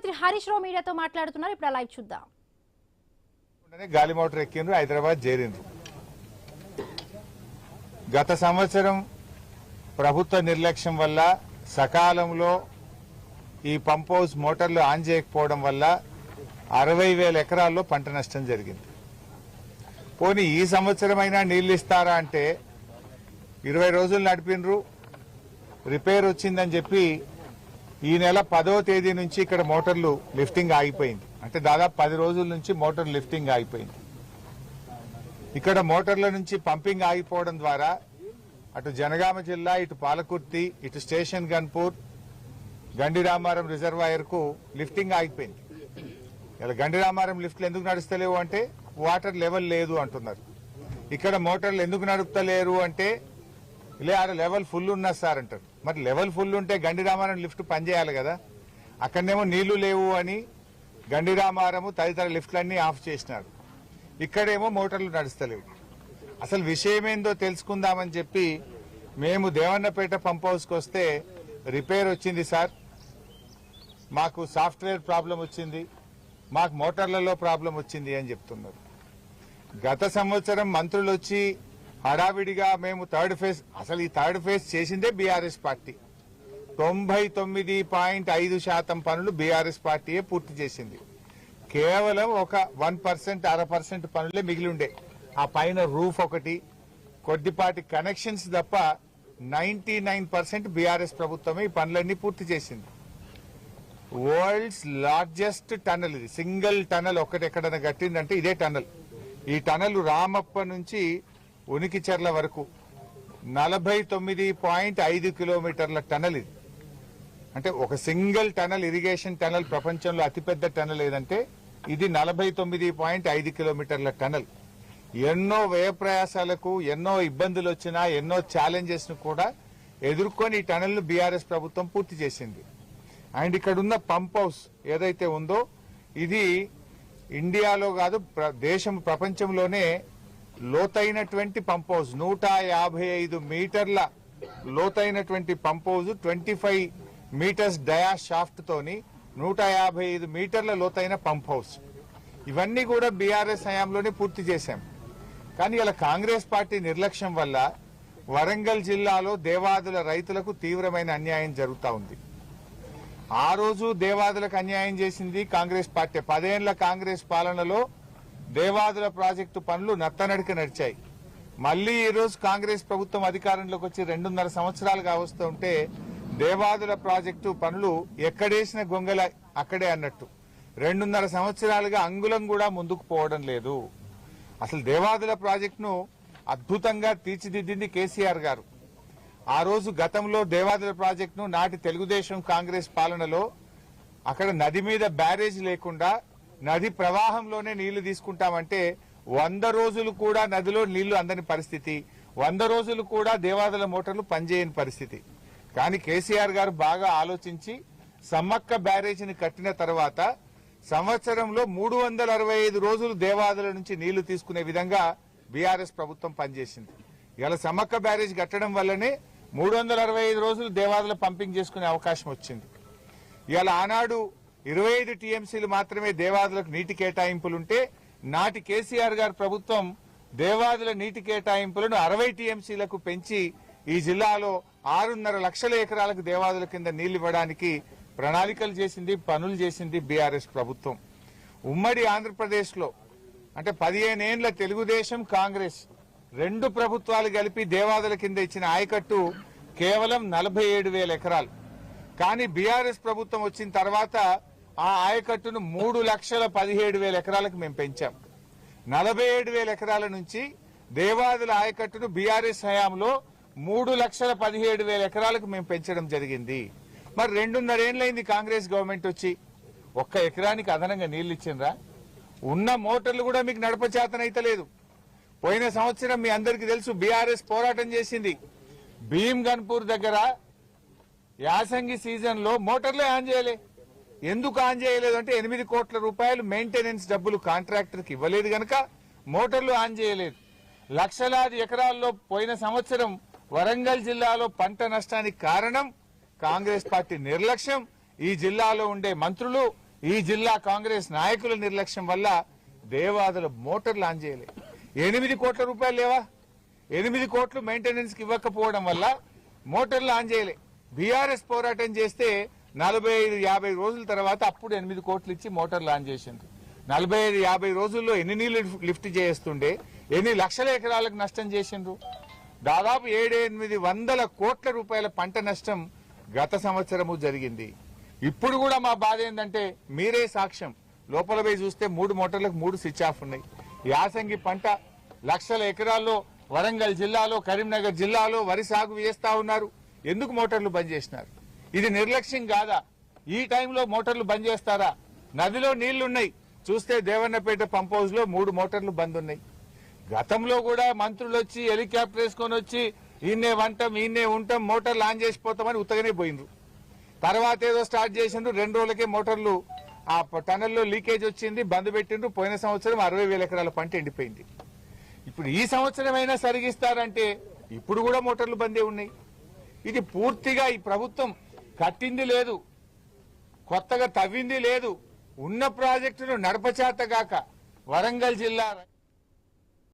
మంత్రి హరీష్ రావు మీడియాతో మాట్లాడుతున్నారు. ఇప్పుడు లైవ్ చూద్దాం. గాలి మోటార్ ఎక్కిండ్రు, హైదరాబాద్ చేరిండ్రు. గత సంవత్సరం ప్రభుత్వ నిర్లక్ష్యం వల్ల సకాలంలో ఈ పంప్ హౌస్ మోటార్లు ఆన్ చేయకపోవడం వల్ల 60,000 ఎకరాల్లో పంట నష్టం జరిగింది. పోనీ ఈ సంవత్సరమైనా నీళ్లు ఇస్తారా అంటే 20 రోజులు నడిపినరు, రిపేర్ వచ్చిందని చెప్పి ఈ నెల 10వ తేదీ నుంచి ఇక్కడ మోటార్లు లిఫ్టింగ్ ఆగిపోయింది. అంటే దాదాపు 10 రోజుల నుంచి మోటార్ లిఫ్టింగ్ ఆగిపోయింది. ఇక్కడ మోటార్ల నుంచి పంపింగ్ ఆగిపోవడం ద్వారా అటు జనగామ జిల్లా, ఇటు పాలకుర్తి, ఇటు స్టేషన్ గన్పూర్, గండిరామారం రిజర్వాయర్ కు లిఫ్టింగ్ ఆగిపోయింది. ఇలా గండిరామారం లిఫ్ట్లు ఎందుకు నడుస్తలేవు అంటే వాటర్ లెవెల్ లేదు అంటున్నారు. ఇక్కడ మోటార్లు ఎందుకు నడుపుతలేరు అంటే ఆడ లెవెల్ ఫుల్ ఉన్నా సార్ అంటారు. మరి లెవెల్ ఫుల్ ఉంటే గండిరామారం లిఫ్ట్ పనిచేయాలి కదా. అక్కడనేమో నీళ్లు లేవు అని గండిరామారము తదితర లిఫ్ట్లన్నీ ఆఫ్ చేసినారు. ఇక్కడేమో మోటార్లు నడుస్తలేవు. అసలు విషయమేందో తెలుసుకుందామని చెప్పి మేము దేవన్నపేట పంప్ హౌస్కి వస్తే రిపేర్ వచ్చింది సార్, మాకు సాఫ్ట్వేర్ ప్రాబ్లం వచ్చింది, మాకు మోటార్లలో ప్రాబ్లం వచ్చింది అని చెప్తున్నారు. గత సంవత్సరం మంత్రులు వచ్చి హడావిడిగా మేము థర్డ్ ఫేజ్, అసలు ఈ థర్డ్ ఫేజ్ చేసిందే బీఆర్ఎస్ పార్టీ. 99.5% పనులు బీఆర్ఎస్ పార్టీయే పూర్తి చేసింది. కేవలం ఒక 1%, 0.5% పనులే మిగిలి ఉండే. ఆ పైన రూఫ్ ఒకటి, కొద్దిపాటి కనెక్షన్స్ తప్ప 99% బీఆర్ఎస్ ప్రభుత్వమే ఈ పనులన్నీ పూర్తి చేసింది. వరల్డ్స్ లార్జెస్ట్ టనల్ ఇది. సింగిల్ టనల్ ఒకటి ఎక్కడైనా కట్టిందంటే ఇదే టనల్. ఈ టనల్ రామప్ప నుంచి ఉనికిచెర్ల వరకు 49.5 కిలోమీటర్ల టనల్ ఇది. అంటే ఒక సింగిల్ టనల్, ఇరిగేషన్ టనల్ ప్రపంచంలో అతిపెద్ద టనల్ ఏదంటే ఇది 49.5 కిలోమీటర్ల టనల్. ఎన్నో వ్యయ ప్రయాసాలకు, ఎన్నో ఇబ్బందులు వచ్చినా, ఎన్నో ఛాలెంజెస్ ను కూడా ఎదుర్కొని ఈ టనల్ ను బీఆర్ఎస్ ప్రభుత్వం పూర్తి చేసింది. అండ్ ఇక్కడ ఉన్న పంప్ హౌస్ ఏదైతే ఉందో ఇది ఇండియాలో కాదు దేశం ప్రపంచంలోనే లోతైనటువంటి పంప్ హౌస్. 155 మీటర్ల లోతైనటువంటి పంప్ హౌస్, 25 మీటర్స్ డయా షాఫ్ట్ తోని 155 మీటర్ల లోతైన పంప్ హౌస్. ఇవన్నీ కూడా బీఆర్ఎస్ హయాంలోనే పూర్తి చేశాం. కానీ ఇలా కాంగ్రెస్ పార్టీ నిర్లక్ష్యం వల్ల వరంగల్ జిల్లాలో దేవాదుల రైతులకు తీవ్రమైన అన్యాయం జరుగుతూ ఉంది. ఆ రోజు దేవాదులకు అన్యాయం చేసింది కాంగ్రెస్ పార్టీ. 10 ఏళ్ల కాంగ్రెస్ పాలనలో దేవాదుల ప్రాజెక్టు పనులు నత్తనడిక నడిచాయి. మళ్లీ ఈ రోజు కాంగ్రెస్ ప్రభుత్వం అధికారంలోకి వచ్చి 2.5 సంవత్సరాలుగా వస్తుంటే దేవాదుల ప్రాజెక్టు పనులు ఎక్కడేసిన గొంగల అక్కడే అన్నట్టు 2.5 సంవత్సరాలుగా అంగుళం కూడా ముందుకు పోవడం లేదు. అసలు దేవాదుల ప్రాజెక్టును అద్భుతంగా తీర్చిదిద్దింది కేసీఆర్ గారు. ఆ రోజు గతంలో దేవాదుల ప్రాజెక్టును నాటి తెలుగుదేశం కాంగ్రెస్ పాలనలో అక్కడ నది మీద బ్యారేజ్ లేకుండా నది ప్రవాహంలోనే నీళ్లు తీసుకుంటామంటే 100 రోజులు కూడా నదిలో నీళ్లు అందని పరిస్థితి, 100 రోజులు కూడా దేవాదుల మోటార్లు పనిచేయని పరిస్థితి. కానీ కేసీఆర్ గారు బాగా ఆలోచించి సమ్మక్క బ్యారేజీని కట్టిన తర్వాత సంవత్సరంలో 365 రోజులు దేవాదుల నుంచి నీళ్లు తీసుకునే విధంగా బీఆర్ఎస్ ప్రభుత్వం పనిచేసింది. ఇలా సమ్మక్క బ్యారేజ్ కట్టడం వల్లనే 365 రోజులు దేవాదుల పంపింగ్ చేసుకునే అవకాశం వచ్చింది. ఇలా ఆనాడు 25 టీఎంసీలు మాత్రమే దేవాదులకు నీటి కేటాయింపులుంటే నాటి కేసీఆర్ గారి ప్రభుత్వం దేవాదుల నీటి కేటాయింపులను 60 టీఎంసీలకు పెంచి ఈ జిల్లాలో 6.5 లక్షల ఎకరాలకు దేవాదుల కింద నీళ్లు ఇవ్వడానికి ప్రణాళికలు చేసింది, పనులు చేసింది బీఆర్ఎస్ ప్రభుత్వం. ఉమ్మడి ఆంధ్రప్రదేశ్ లో అంటే 15 ఏళ్ల తెలుగుదేశం కాంగ్రెస్ 2 ప్రభుత్వాలు కలిపి దేవాదుల కింద ఇచ్చిన ఆయకట్టు కేవలం 47,000 ఎకరాలు. కానీ బీఆర్ఎస్ ప్రభుత్వం వచ్చిన తర్వాత ఆ ఆయకట్టును 3,17,000 ఎకరాలకు మేము పెంచాం. 47,000 ఎకరాల నుంచి దేవాదుల ఆయకట్టును బీఆర్ఎస్ హయాంలో 3,17,000 ఎకరాలకు మేము పెంచడం జరిగింది. మరి 2.5 ఏళ్లైంది కాంగ్రెస్ గవర్నమెంట్ వచ్చి, ఒక్క ఎకరానికి అదనంగా నీళ్లు ఇచ్చిండ్రా? ఉన్న మోటార్లు కూడా మీకు నడపచేతనైతే లేదు. పోయిన సంవత్సరం మీ అందరికీ తెలుసు బీఆర్ఎస్ పోరాటం చేసింది. భీమ్ గన్పూర్ దగ్గర యాసంగి సీజన్ లో మోటార్లే ఆన్ చేయలే. ఎందుకు ఆన్ చేయలేదు అంటే 8 కోట్ల రూపాయలు మెయింటెనెన్స్ డబ్బులు కాంట్రాక్టర్ కి ఇవ్వలేదు గనక మోటార్లు ఆన్ చేయలేదు. లక్షలాది ఎకరాల్లో పోయిన సంవత్సరం వరంగల్ జిల్లాలో పంట నష్టానికి కారణం కాంగ్రెస్ పార్టీ నిర్లక్ష్యం. ఈ జిల్లాలో ఉండే మంత్రులు, ఈ జిల్లా కాంగ్రెస్ నాయకుల నిర్లక్ష్యం వల్ల దేవాదుల మోటార్లు ఆన్ చేయలే. 8 కోట్ల రూపాయలు లేవా? 8 కోట్లు మెయింటెనెన్స్ కి ఇవ్వకపోవడం వల్ల మోటార్లు ఆన్ చేయలే. బీఆర్ఎస్ పోరాటం చేస్తే 45-50 రోజుల తర్వాత అప్పుడు 8 కోట్లు ఇచ్చి మోటార్లు ఆన్ చేసిండ్రు. 45-50 రోజుల్లో ఎన్ని నీళ్లు లిఫ్ట్ చేస్తుండే, ఎన్ని లక్షల ఎకరాలకు నష్టం చేసిండ్రు? దాదాపు 700-800 కోట్ల రూపాయల పంట నష్టం గత సంవత్సరము జరిగింది. ఇప్పుడు కూడా మా బాధ ఏంటంటే మీరే సాక్ష్యం. లోపల పోయి చూస్తే 3 మోటార్లకు 3 స్విచ్ ఆఫ్ ఉన్నాయి. యాసంగి పంట లక్షల ఎకరాల్లో వరంగల్ జిల్లాలో, కరీంనగర్ జిల్లాలో వరి సాగు చేస్తా ఉన్నారు. ఎందుకు మోటార్లు బంద్ చేసినారు? ఇది నిర్లక్ష్యం కాదా? ఈ టైంలో మోటార్లు బంద్ చేస్తారా? నదిలో నీళ్లున్నాయి, చూస్తే దేవన్నపేట పంప్ హౌస్ లో 3 మోటార్లు బంద్ ఉన్నాయి. గతంలో కూడా మంత్రులు వచ్చి హెలికాప్టర్ వేసుకొని వచ్చి ఈయనే వంటాం, ఈయనే ఉంటాం, మోటార్లు ఆన్ చేసిపోతామని ఉత్తగానే పోయినరు. తర్వాత ఏదో స్టార్ట్ చేసిండ్రు, 2 రోజులకే మోటార్లు ఆ టనల్లో లీకేజ్ వచ్చింది, బంద్ పెట్టిండ్రు. పోయిన సంవత్సరం 60,000 ఎకరాల పంట ఎండిపోయింది. ఇప్పుడు ఈ సంవత్సరం అయినా సరిగిస్తారంటే ఇప్పుడు కూడా మోటార్లు బందే ఉన్నాయి. ఇది పూర్తిగా ఈ ప్రభుత్వం కట్టింది లేదు, కొత్తగా తవ్వింది లేదు, ఉన్న ప్రాజెక్టును నడపచేతగాక వరంగల్ జిల్లా